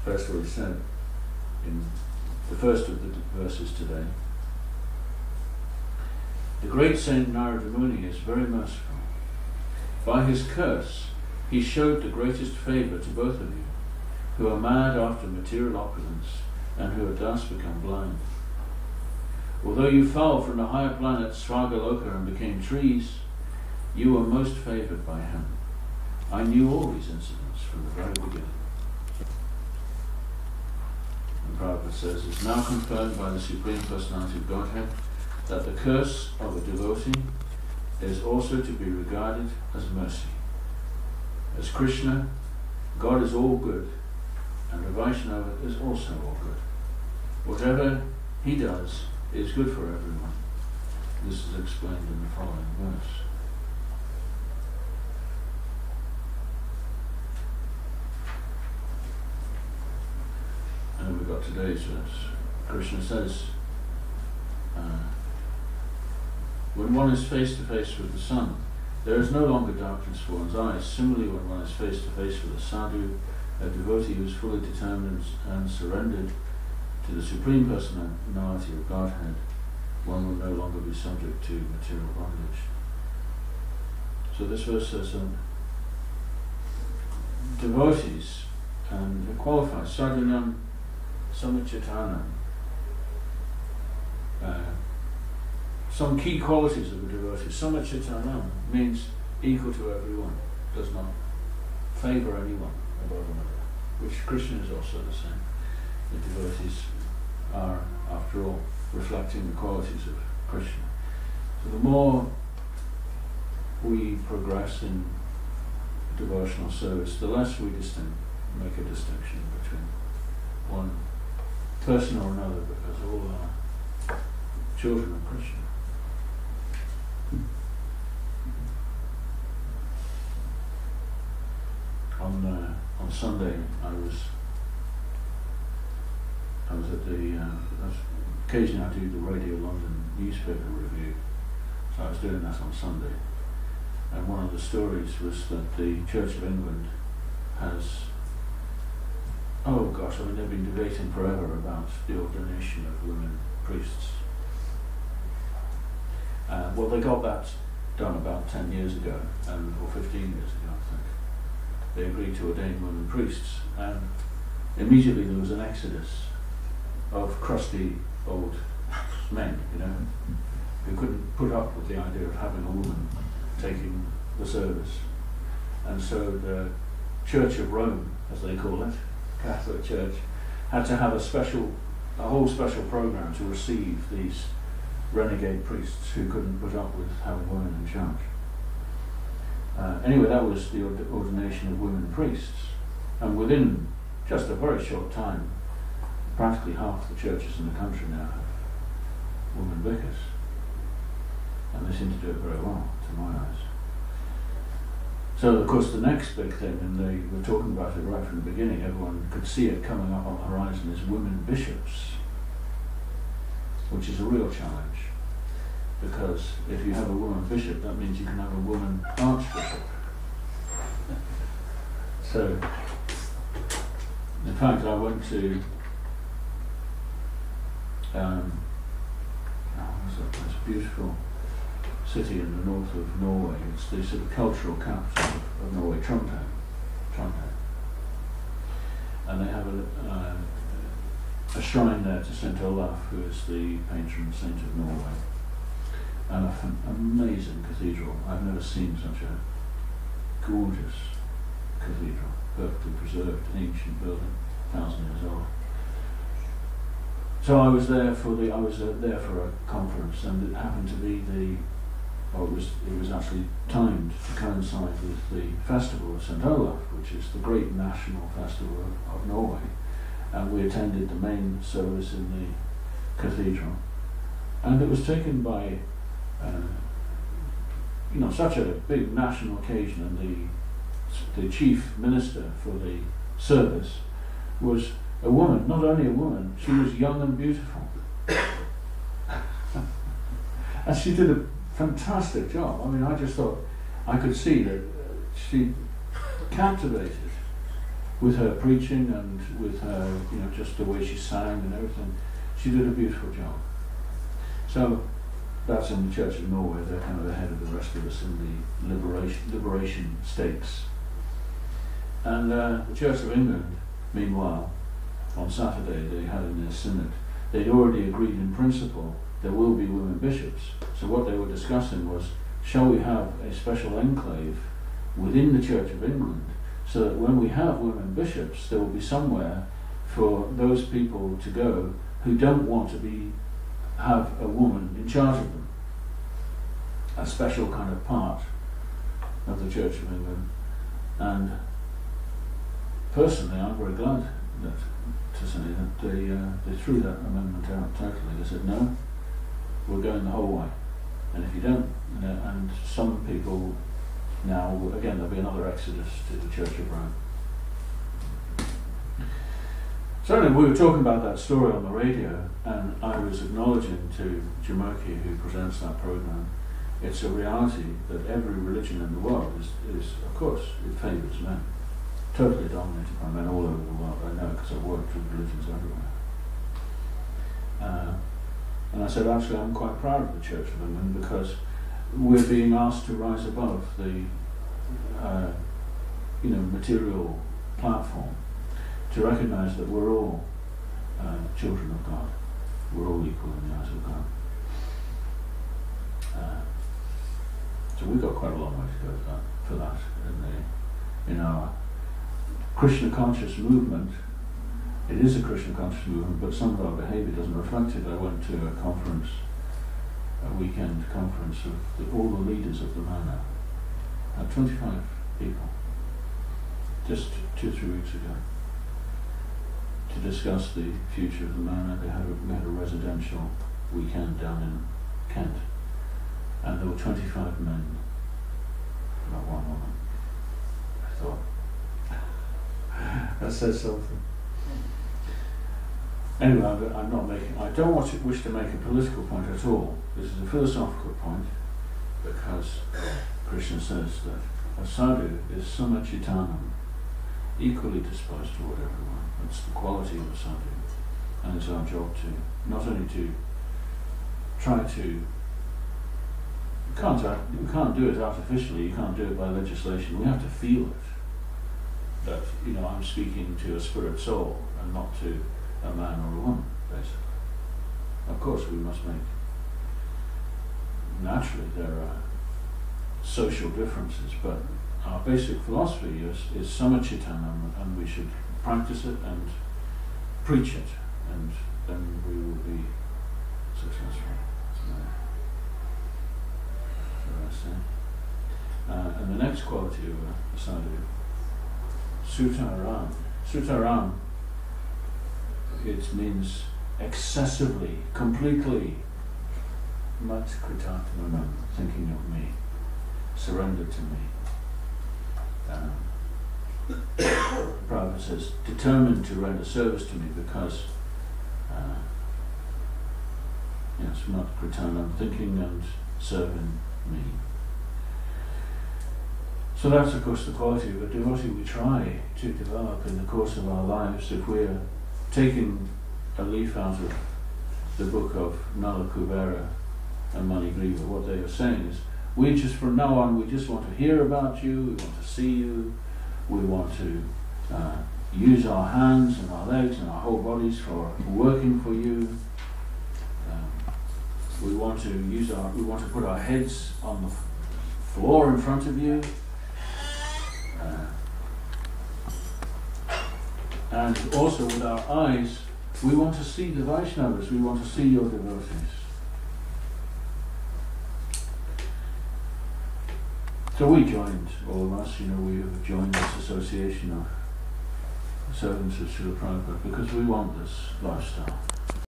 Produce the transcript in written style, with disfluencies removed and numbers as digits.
First what he said in the first of the verses today. The great Saint Narada Muni is very merciful. By his curse, he showed the greatest favour to both of you, who are mad after material opulence and who had thus become blind. Although you fell from the higher planet Svargaloka and became trees, you were most favoured by him. I knew all these incidents from the very beginning. And Prabhupada says, it's now confirmed by the Supreme Personality of Godhead that the curse of a devotee is also to be regarded as mercy. As Krishna, God is all good, and the Vaishnava is also all good. Whatever he does is good for everyone. This is explained in the following verse. And we've got today's verse. Krishna says, when one is face to face with the sun, there is no longer darkness for one's eyes. Similarly, when one is face to face with a sadhu, a devotee who is fully determined and surrendered to the Supreme Personality of Godhead, one will no longer be subject to material bondage. So this verse says devotees, and it qualifies, sadhunam samachitanam. Some key qualities of a devotee. Samachitanam means equal to everyone, does not favour anyone above another, which Krishna is also the same. The devotees are, after all, reflecting the qualities of Krishna. So the more we progress in devotional service, the less we make a distinction between one person or another, because all are children of Krishna. On Sunday, I was at the occasionally I do the Radio London newspaper review, so I was doing that on Sunday, and one of the stories was that the Church of England has, they've been debating forever about the ordination of women priests. Well, they got that done about 10 years ago, or 15 years ago, I think. They agreed to ordain women priests, and immediately there was an exodus of crusty old men, who couldn't put up with the idea of having a woman taking the service. And so the Church of Rome, as they call it, Catholic Church, had to have a whole special program to receive these renegade priests who couldn't put up with having women in charge. Anyway, that was the ordination of women priests, and within just a very short time, practically half the churches in the country now have women vicars, and they seem to do it very well, to my eyes. So, of course, the next big thing, and they were talking about it right from the beginning, everyone could see it coming up on the horizon, is women bishops, which is a real challenge. Because if you have a woman bishop, that means you can have a woman archbishop. So, in fact, I went to this beautiful city in the north of Norway. It's the sort of cultural capital of Norway, Trondheim. And they have a shrine there to St. Olaf, who is the patron saint of Norway. And an amazing cathedral. I've never seen such a gorgeous cathedral, perfectly preserved, ancient building, 1,000 years old. So I was there for a conference, and it happened to be it was actually timed to coincide with the festival of St. Olaf, which is the great national festival of Norway, and we attended the main service in the cathedral, and it was taken by such a big national occasion, and the chief minister for the service was a woman. Not only a woman, she was young and beautiful. And she did a fantastic job. I just thought I could see that she captivated with her preaching and with her, just the way she sang and everything, she did a beautiful job. So that's in the Church of Norway. They're kind of ahead of the rest of us in the liberation stakes. And the Church of England, meanwhile, on Saturday they had in their synod, they'd already agreed in principle there will be women bishops. So what they were discussing was, shall we have a special enclave within the Church of England so that when we have women bishops, there will be somewhere for those people to go who don't want to have a woman in charge of them. A special kind of part of the Church of England. And personally, I'm very glad to say that they threw that amendment out totally. They said, no, we're going the whole way. And if you don't, and some people now, again, there'll be another exodus to the Church of Rome. So anyway, we were talking about that story on the radio, and I was acknowledging to Jamoki, who presents that program, it's a reality that every religion in the world is of course, it favours men. Totally dominated by men all over the world. I know because I've worked with religions everywhere. And I said, actually, I'm quite proud of the Church of England because we're being asked to rise above the material platform, to recognise that we're all children of God. We're all equal in the eyes of God. So we've got quite a long way to go for that in our Krishna conscious movement. It is a Krishna conscious movement, but some of our behaviour doesn't reflect it. I went to a conference, a weekend conference of all the leaders of the Mana, 25 people, just 2 or 3 weeks ago, to discuss the future of the Mana. We had a residential weekend down in Kent, and there were 25 men, not one woman. I thought, that says something. Anyway, I don't wish to make a political point at all. This is a philosophical point, because Krishna says that a sadhu is samachitanam, equally disposed toward everyone. That's the quality of a sadhu. And it's our job to, not only to try to, you can't do it artificially, you can't do it by legislation, we have to feel it. That, I'm speaking to a spirit soul and not to a man or a woman, basically. Of course, we must make, naturally there are social differences, but our basic philosophy is samachitanam, and we should practice it and preach it, and then we will be successful. And the next quality of a sadhu, sutaram. Sutaram, it means excessively, completely, mat kritatmanam, thinking of me, surrender to me. Prabhupada says, determined to render service to me because, yes, mat kritanam, thinking and serving me. So that's of course the quality of a devotee we try to develop in the course of our lives. If we're taking a leaf out of the book of Nala Kubera and Manigriva, what they are saying is, we just, from now on, we just want to hear about you, we want to see you, we want to use our hands and our legs and our whole bodies for working for you. We want to put our heads on the floor in front of you. And also with our eyes, we want to see the Vaishnavas, we want to see your devotees. So we joined, all of us, we have joined this association of servants of Srila Prabhupada because we want this lifestyle.